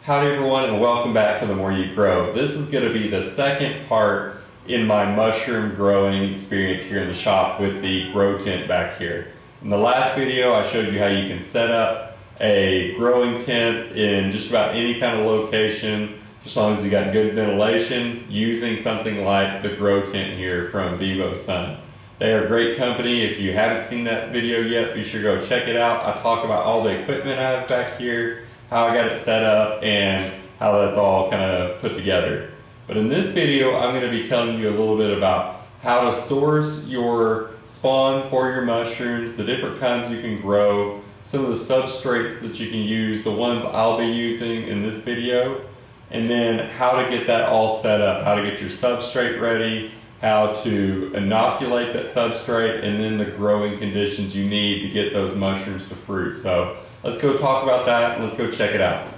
Howdy everyone, and welcome back to The More You Grow. This is going to be the second part in my mushroom growing experience here in the shop with the grow tent back here. In the last video I showed you how you can set up a growing tent in just about any kind of location, as long as you got good ventilation, using something like the grow tent here from Vivo Sun. They are a great company. If you haven't seen that video yet, be sure to go check it out. I talk about all the equipment I have back here, how I got it set up, and how that's all kind of put together. But in this video, I'm going to be telling you a little bit about how to source your spawn for your mushrooms, the different kinds you can grow, some of the substrates that you can use, the ones I'll be using in this video, and then how to get that all set up, how to get your substrate ready, how to inoculate that substrate, and then the growing conditions you need to get those mushrooms to fruit. So let's go talk about that and let's go check it out.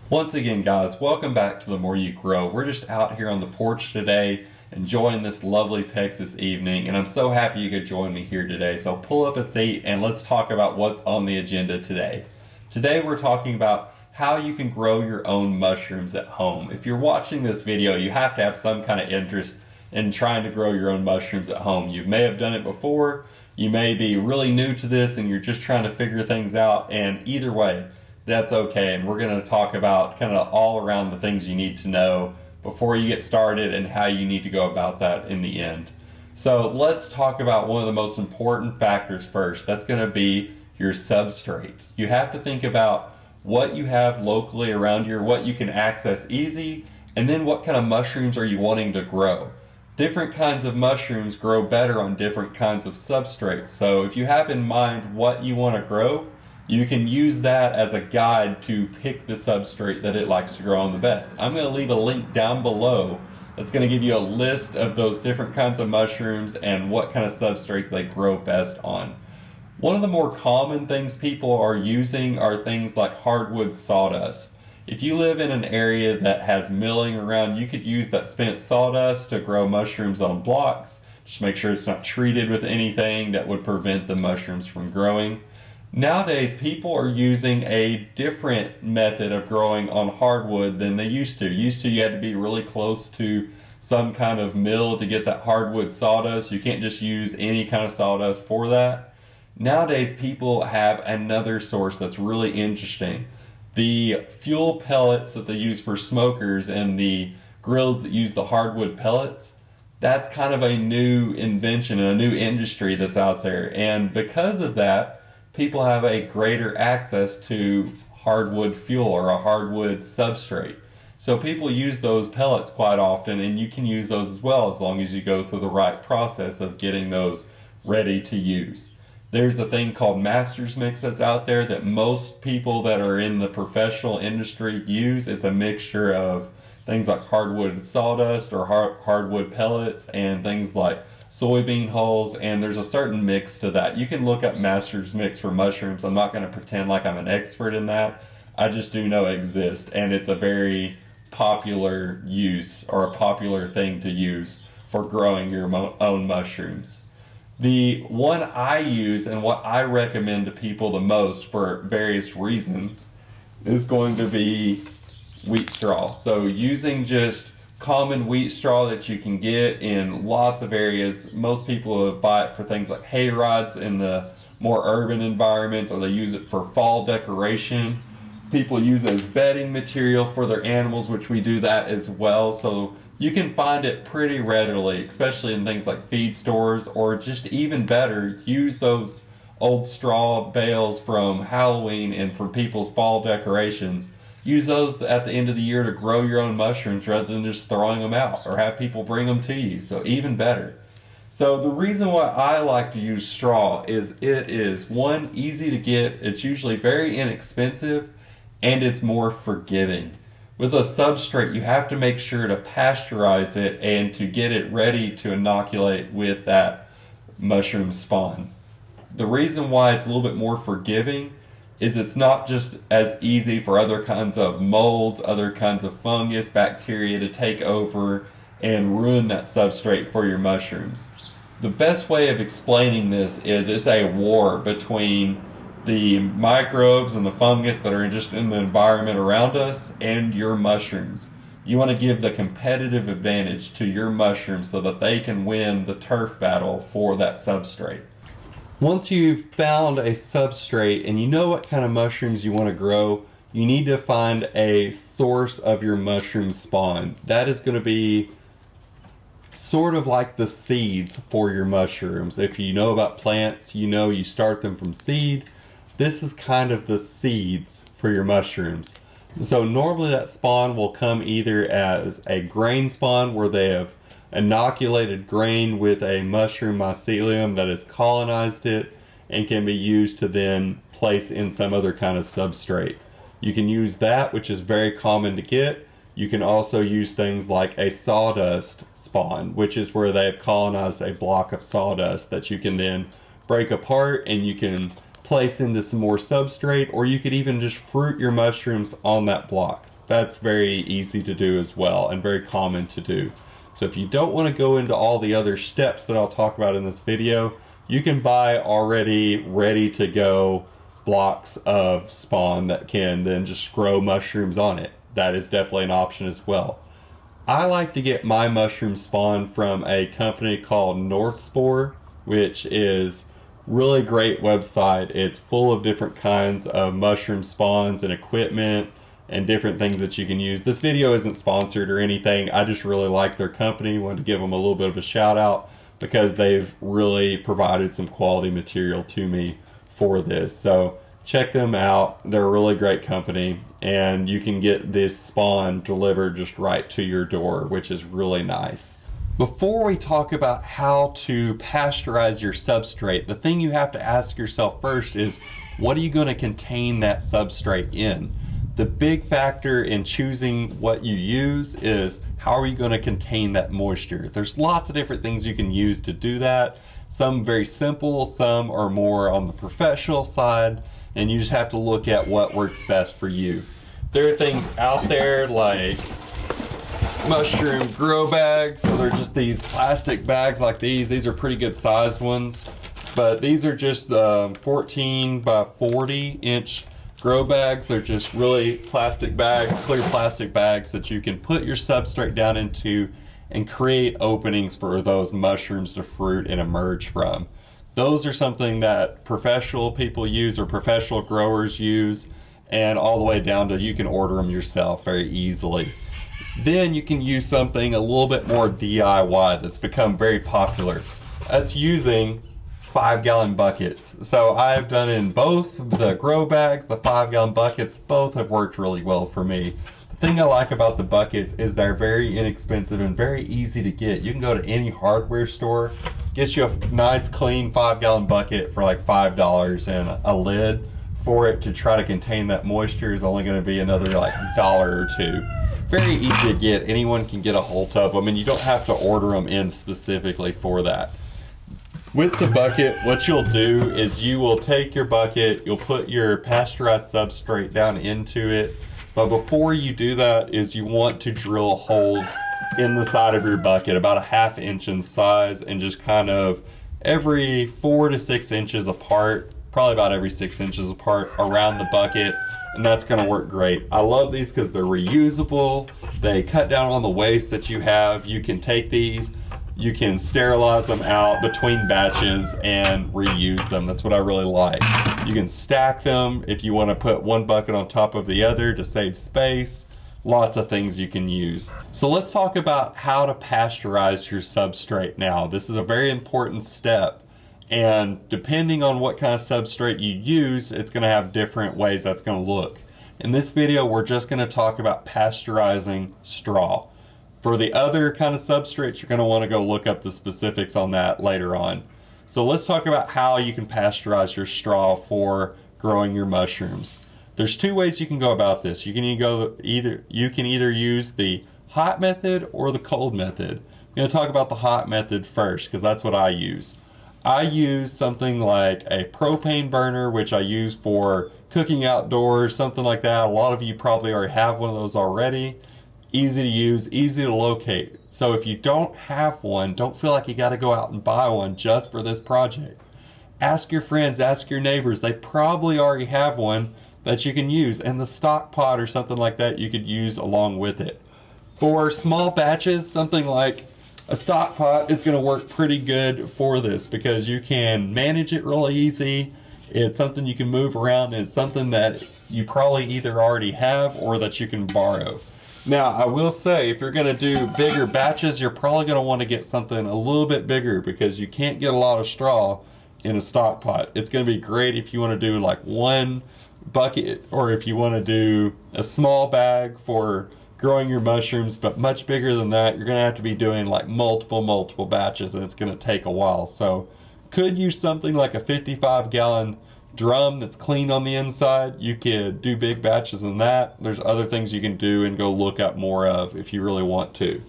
Once again guys, welcome back to The More You Grow. We're just out here on the porch today enjoying this lovely Texas evening, and I'm so happy you could join me here today. So pull up a seat and let's talk about what's on the agenda today. Today we're talking about how you can grow your own mushrooms at home. If you're watching this video, you have to have some kind of interest in trying to grow your own mushrooms at home. You may have done it before, you may be really new to this and you're just trying to figure things out, and either way, that's okay. And we're going to talk about kind of all around the things you need to know before you get started and how you need to go about that in the end. So let's talk about one of the most important factors first. That's going to be your substrate. You have to think about what you have locally around here, what you can access easy, and then what kind of mushrooms are you wanting to grow. Different kinds of mushrooms grow better on different kinds of substrates. So if you have in mind what you want to grow, you can use that as a guide to pick the substrate that it likes to grow on the best. I'm going to leave a link down below that's going to give you a list of those different kinds of mushrooms and what kind of substrates they grow best on. One of the more common things people are using are things like hardwood sawdust. If you live in an area that has milling around, you could use that spent sawdust to grow mushrooms on blocks. Just make sure it's not treated with anything that would prevent the mushrooms from growing. Nowadays, people are using a different method of growing on hardwood than they used to. You had to be really close to some kind of mill to get that hardwood sawdust. You can't just use any kind of sawdust for that. Nowadays, people have another source that's really interesting. The fuel pellets that they use for smokers and the grills that use the hardwood pellets, that's kind of a new invention and a new industry that's out there. And because of that, people have a greater access to hardwood fuel or a hardwood substrate. So people use those pellets quite often, and you can use those as well as long as you go through the right process of getting those ready to use. There's a thing called master's mix that's out there that most people that are in the professional industry use. It's a mixture of things like hardwood sawdust or hardwood pellets and things like soybean hulls, and there's a certain mix to that. You can look up master's mix for mushrooms. I'm not going to pretend like I'm an expert in that. I just do know it exists, and it's a very popular use or a popular thing to use for growing your own mushrooms. The one I use and what I recommend to people the most for various reasons is going to be wheat straw. So using just common wheat straw that you can get in lots of areas. Most people buy it for things like hay rides in the more urban environments, or they use it for fall decoration. People use it as bedding material for their animals, which we do that as well. So you can find it pretty readily, especially in things like feed stores, or just even better, use those old straw bales from Halloween and for people's fall decorations. Use those at the end of the year to grow your own mushrooms rather than just throwing them out or have people bring them to you. So even better. So the reason why I like to use straw is it is, one, easy to get, it's usually very inexpensive, and it's more forgiving. With a substrate, you have to make sure to pasteurize it and to get it ready to inoculate with that mushroom spawn. The reason why it's a little bit more forgiving is it's not just as easy for other kinds of molds, other kinds of fungus, bacteria to take over and ruin that substrate for your mushrooms. The best way of explaining this is it's a war between the microbes and the fungus that are just in the environment around us and your mushrooms. You want to give the competitive advantage to your mushrooms so that they can win the turf battle for that substrate. Once you've found a substrate and you know what kind of mushrooms you want to grow, you need to find a source of your mushroom spawn. That is going to be sort of like the seeds for your mushrooms. If you know about plants, you know you start them from seed. This is kind of the seeds for your mushrooms. So normally that spawn will come either as a grain spawn where they have inoculated grain with a mushroom mycelium that has colonized it and can be used to then place in some other kind of substrate. You can use that, which is very common to get. You can also use things like a sawdust spawn, which is where they have colonized a block of sawdust that you can then break apart and you can place into some more substrate, or you could even just fruit your mushrooms on that block. That's very easy to do as well and very common to do. So if you don't want to go into all the other steps that I'll talk about in this video, you can buy already ready to go blocks of spawn that can then just grow mushrooms on it. That is definitely an option as well. I like to get my mushroom spawn from a company called Northspore, which is really great website. It's full of different kinds of mushroom spawns and equipment and different things that you can use. This video isn't sponsored or anything. I just really like their company. Wanted to give them a little bit of a shout out because they've really provided some quality material to me for this. So check them out. They're a really great company and you can get this spawn delivered just right to your door, which is really nice. Before we talk about how to pasteurize your substrate, the thing you have to ask yourself first is, what are you going to contain that substrate in? The big factor in choosing what you use is how are you going to contain that moisture? There's lots of different things you can use to do that. Some very simple, some are more on the professional side, and you just have to look at what works best for you. There are things out there like mushroom grow bags. So they're just these plastic bags like these. These are pretty good sized ones, but these are just 14 by 40 inch grow bags. They're just really plastic bags, clear plastic bags that you can put your substrate down into and create openings for those mushrooms to fruit and emerge from. Those are something that professional people use or professional growers use, and all the way down to you can order them yourself very easily. Then you can use something a little bit more DIY that's become very popular. That's using 5-gallon buckets. So I've done in both the grow bags, the 5-gallon buckets, both have worked really well for me. The thing I like about the buckets is they're very inexpensive and very easy to get. You can go to any hardware store, get you a nice clean 5-gallon bucket for like $5, and a lid for it to try to contain that moisture is only going to be another like $1 or $2. Very easy to get. Anyone can get a hold of them, and you don't have to order them in specifically for that. With the bucket, what you'll do is you will take your bucket, you'll put your pasteurized substrate down into it, but before you do that is you want to drill holes in the side of your bucket about a 1/2 inch in size, and just kind of every 4 to 6 inches apart, probably about every 6 inches apart around the bucket, and that's going to work great. I love these because they're reusable. They cut down on the waste that you have. You can take these, you can sterilize them out between batches and reuse them. That's what I really like. You can stack them if you want to put one bucket on top of the other to save space. Lots of things you can use. So let's talk about how to pasteurize your substrate now. This is a very important step, and depending on what kind of substrate you use, it's going to have different ways that's going to look. In this video, we're just going to talk about pasteurizing straw. For the other kind of substrates, you're going to want to go look up the specifics on that later on. So let's talk about how you can pasteurize your straw for growing your mushrooms. There's two ways you can go about this. You can either use the hot method or the cold method. I'm going to talk about the hot method first because that's what I use. I use something like a propane burner, which I use for cooking outdoors, something like that. A lot of you probably already have one of those already. Easy to use, easy to locate. So if you don't have one, don't feel like you got to go out and buy one just for this project. Ask your friends, ask your neighbors. They probably already have one that you can use, and the stock pot or something like that you could use along with it. For small batches, something like a stock pot is going to work pretty good for this because you can manage it really easy. It's something you can move around, and it's something that you probably either already have or that you can borrow. Now, I will say, if you're going to do bigger batches, you're probably going to want to get something a little bit bigger because you can't get a lot of straw in a stock pot. It's going to be great if you want to do like one bucket, or if you want to do a small bag for growing your mushrooms, but much bigger than that, you're going to have to be doing like multiple batches, and it's going to take a while. So could use something like a 55-gallon drum that's clean on the inside. You could do big batches in that. There's other things you can do and go look up more of if you really want to.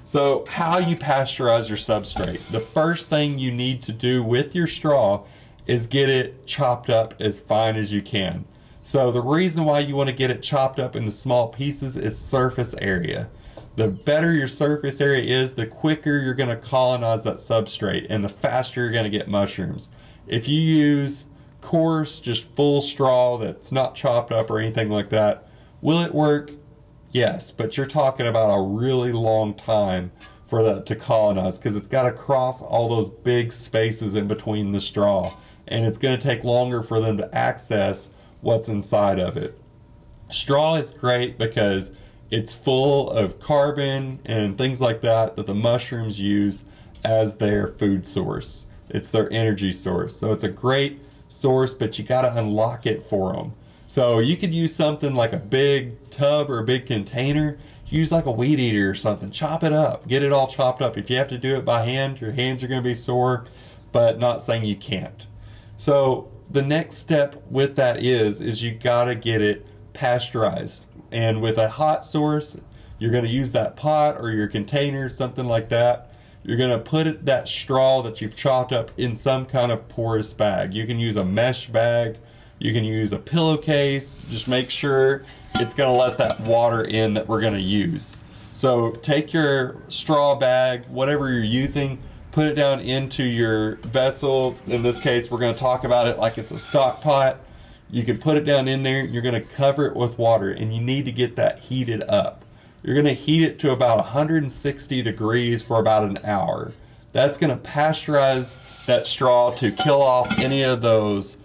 So how you pasteurize your substrate. The first thing you need to do with your straw is get it chopped up as fine as you can. So the reason why you want to get it chopped up into small pieces is surface area. The better your surface area is, the quicker you're going to colonize that substrate and the faster you're going to get mushrooms. If you use coarse, just full straw that's not chopped up or anything like that, will it work? Yes, but you're talking about a really long time for that to colonize because it's got to cross all those big spaces in between the straw, and it's going to take longer for them to access what's inside of it. Straw is great because it's full of carbon and things like that that the mushrooms use as their food source. It's their energy source. So it's a great source, but you got to unlock it for them. So you could use something like a big tub or a big container. Use like a weed eater or something. Chop it up. Get it all chopped up. If you have to do it by hand, your hands are going to be sore, but not saying you can't. So the next step with that is you got to get it pasteurized. And with a hot source, you're going to use that pot or your container, something like that. You're going to put that straw that you've chopped up in some kind of porous bag. You can use a mesh bag. You can use a pillowcase. Just make sure it's going to let that water in that we're going to use. So take your straw bag, whatever you're using, put it down into your vessel. In this case, we're going to talk about it like it's a stock pot. You can put it down in there. You're going to cover it with water, and you need to get that heated up. You're going to heat it to about 160 degrees for about an hour. That's going to pasteurize that straw to kill off any of those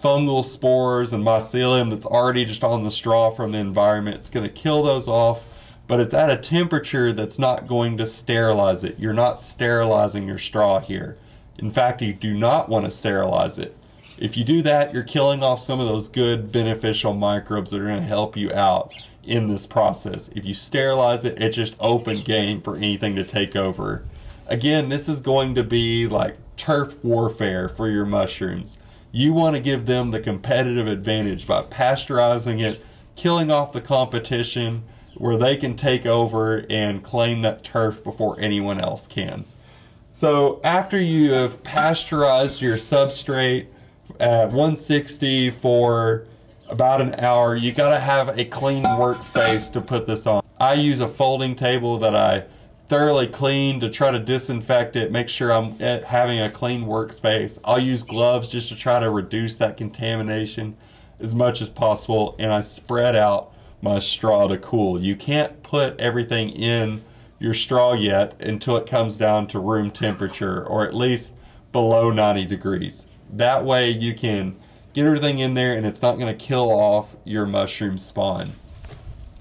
fungal spores and mycelium that's already just on the straw from the environment. It's going to kill those off, but it's at a temperature that's not going to sterilize it. You're not sterilizing your straw here. In fact, you do not want to sterilize it. If you do that, you're killing off some of those good beneficial microbes that are going to help you out in this process. If you sterilize it, it's just open game for anything to take over. Again, this is going to be like turf warfare for your mushrooms. You want to give them the competitive advantage by pasteurizing it, killing off the competition where they can take over and claim that turf before anyone else can. So after you have pasteurized your substrate at 160 for about an hour, you got to have a clean workspace to put this on. I use a folding table that I thoroughly clean to try to disinfect it, make sure I'm having a clean workspace. I'll use gloves just to try to reduce that contamination as much as possible, and I spread out my straw to cool. You can't put everything in your straw yet until it comes down to room temperature, or at least below 90 degrees. That way you can get everything in there and it's not going to kill off your mushroom spawn.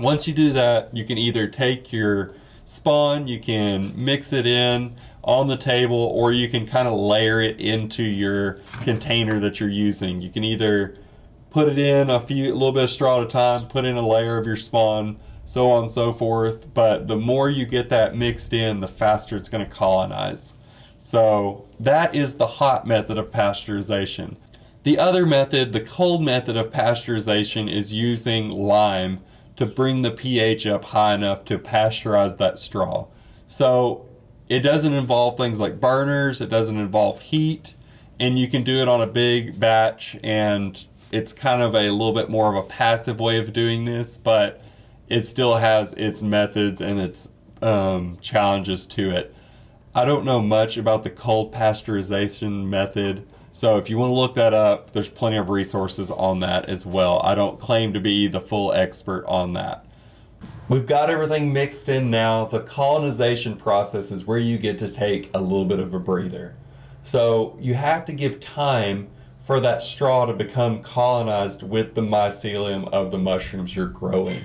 Once you do that, you can either take your spawn, you can mix it in on the table, or you can kind of layer it into your container that you're using. You can either put it in a little bit of straw at a time, put in a layer of your spawn, so on and so forth, but the more you get that mixed in, the faster it's going to colonize. So that is the hot method of pasteurization. The other method, the cold method of pasteurization, is using lime to bring the pH up high enough to pasteurize that straw. So it doesn't involve things like burners, it doesn't involve heat, and you can do it on a big batch and It's kind of a little bit more of a passive way of doing this, but it still has its methods and its challenges to it. I don't know much about the cold pasteurization method, so if you want to look that up, there's plenty of resources on that as well. I don't claim to be the full expert on that. We've got everything mixed in now. The colonization process is where you get to take a little bit of a breather. So you have to give time for that straw to become colonized with the mycelium of the mushrooms you're growing.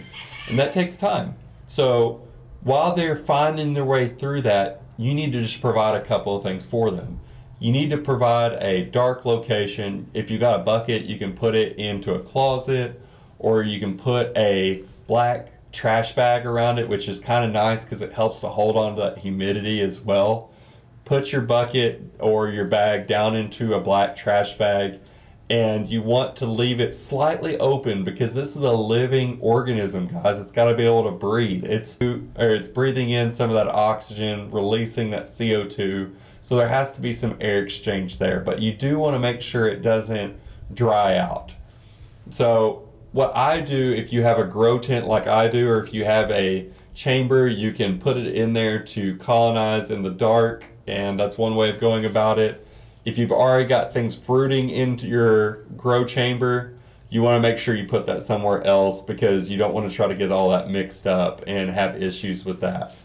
And that takes time. So while they're finding their way through that, you need to just provide a couple of things for them. You need to provide a dark location. If you got a bucket, you can put it into a closet, or you can put a black trash bag around it, which is kind of nice because it helps to hold on to that humidity as well. Put your bucket or your bag down into a black trash bag, and you want to leave it slightly open because this is a living organism, guys. It's got to be able to breathe. It's breathing in some of that oxygen, releasing that CO2, so there has to be some air exchange there, but you do want to make sure it doesn't dry out. So what I do, if you have a grow tent like I do, or if you have a chamber, you can put it in there to colonize in the dark, and that's one way of going about it. If you've already got things fruiting into your grow chamber, you want to make sure you put that somewhere else because you don't want to try to get all that mixed up and have issues with that.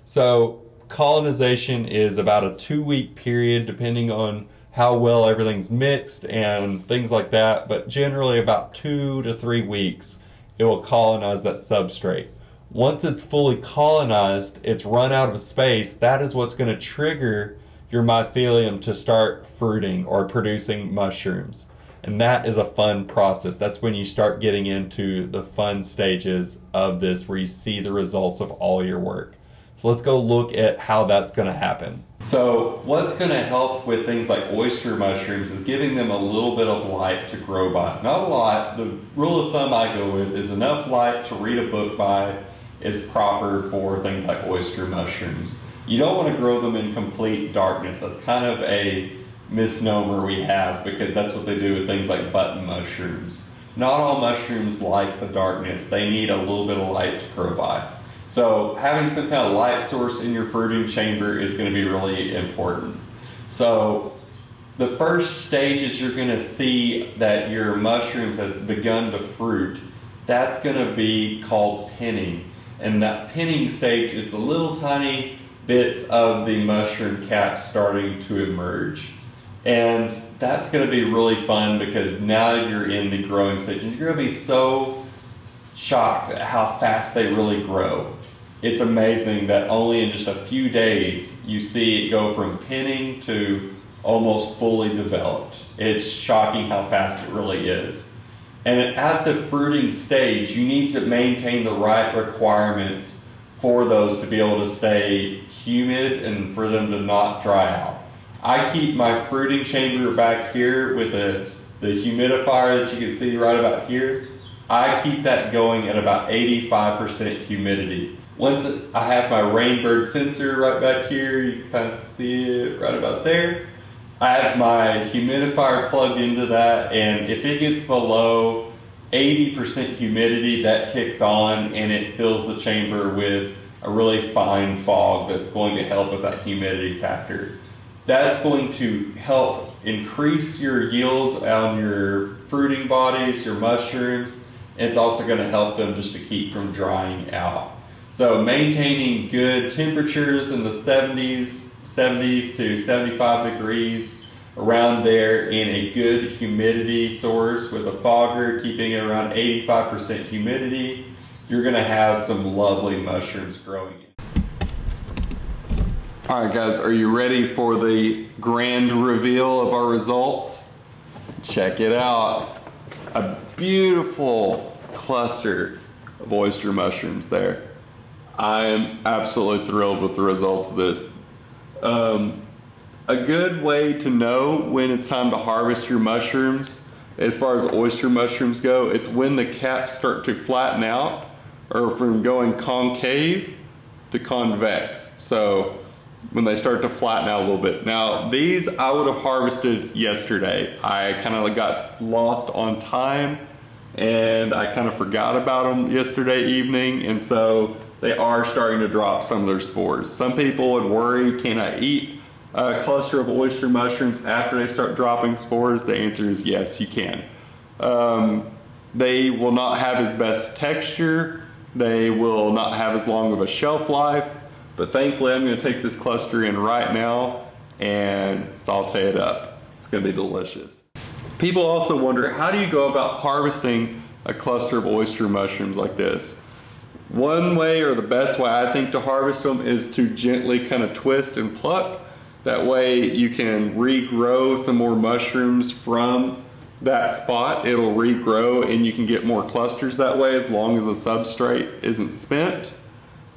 So colonization is about a 2-week period depending on how well everything's mixed and things like that, but generally about 2 to 3 weeks it will colonize that substrate. Once it's fully colonized, it's run out of space. That is what's going to trigger your mycelium to start fruiting or producing mushrooms. And that is a fun process. That's when you start getting into the fun stages of this, where you see the results of all your work. So let's go look at how that's going to happen. So what's going to help with things like oyster mushrooms is giving them a little bit of light to grow by. Not a lot. The rule of thumb I go with is enough light to read a book by is proper for things like oyster mushrooms. You don't want to grow them in complete darkness. That's kind of a misnomer we have, because that's what they do with things like button mushrooms. Not all mushrooms like the darkness. They need a little bit of light to grow by. So having some kind of light source in your fruiting chamber is going to be really important. So the first stages you're going to see that your mushrooms have begun to fruit, that's going to be called pinning. And that pinning stage is the little tiny bits of the mushroom cap starting to emerge. And that's going to be really fun because now you're in the growing stage and you're going to be so shocked at how fast they really grow. It's amazing that only in just a few days you see it go from pinning to almost fully developed. It's shocking how fast it really is. And at the fruiting stage, you need to maintain the right requirements for those to be able to stay humid and for them to not dry out. I keep my fruiting chamber back here with the humidifier that you can see right about here. I keep that going at about 85% humidity. Once I have my Rainbird sensor right back here, you can kind of see it right about there. I have my humidifier plugged into that, and if it gets below 80% humidity, that kicks on and it fills the chamber with a really fine fog that's going to help with that humidity factor. That's going to help increase your yields on your fruiting bodies, your mushrooms, and it's also going to help them just to keep from drying out. So maintaining good temperatures in the 70s to 75 degrees, around there, in a good humidity source with a fogger, keeping it around 85% humidity, you're going to have some lovely mushrooms growing. All right, guys, are you ready for the grand reveal of our results? Check it out. A beautiful cluster of oyster mushrooms there. I am absolutely thrilled with the results of this. A good way to know when it's time to harvest your mushrooms, as far as oyster mushrooms go, it's when the caps start to flatten out, or from going concave to convex. So when they start to flatten out a little bit. Now these I would have harvested yesterday. I kind of got lost on time and I kind of forgot about them yesterday evening, and so they are starting to drop some of their spores. Some people would worry, can I eat a cluster of oyster mushrooms after they start dropping spores? The answer is yes, you can. They will not have as best texture. They will not have as long of a shelf life, but thankfully I'm going to take this cluster in right now and saute it up. It's going to be delicious. People also wonder, how do you go about harvesting a cluster of oyster mushrooms like this? One way, or the best way I think to harvest them, is to gently kind of twist and pluck. That way you can regrow some more mushrooms from that spot. It'll regrow and you can get more clusters that way, as long as the substrate isn't spent.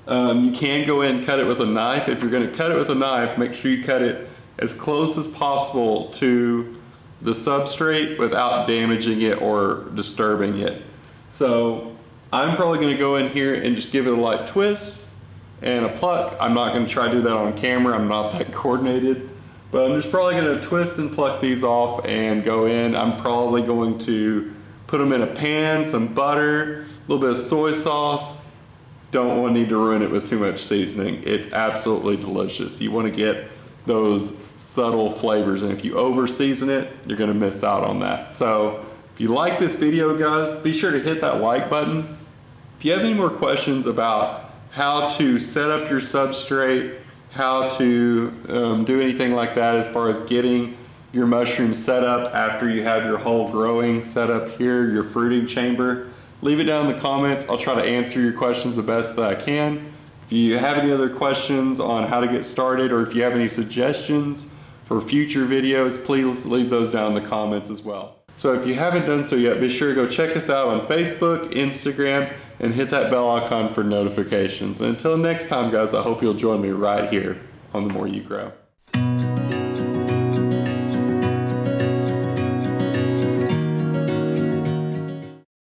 You can go in and cut it with a knife. If you're going to cut it with a knife, make sure you cut it as close as possible to the substrate without damaging it or disturbing it. So I'm probably going to go in here and just give it a light twist and a pluck. I'm not going to try to do that on camera. I'm not that coordinated. But I'm just probably going to twist and pluck these off and go in. I'm probably going to put them in a pan, some butter, a little bit of soy sauce. Don't want to need to ruin it with too much seasoning. It's absolutely delicious. You want to get those subtle flavors, and if you over season it, you're going to miss out on that. So if you like this video, guys, be sure to hit that like button. If you have any more questions about how to set up your substrate, how to do anything like that as far as getting your mushrooms set up after you have your whole growing set up here, your fruiting chamber, leave it down in the comments. I'll try to answer your questions the best that I can. If you have any other questions on how to get started, or if you have any suggestions for future videos, please leave those down in the comments as well. So if you haven't done so yet, be sure to go check us out on Facebook, Instagram, and hit that bell icon for notifications. And until next time, guys, I hope you'll join me right here on The More You Grow.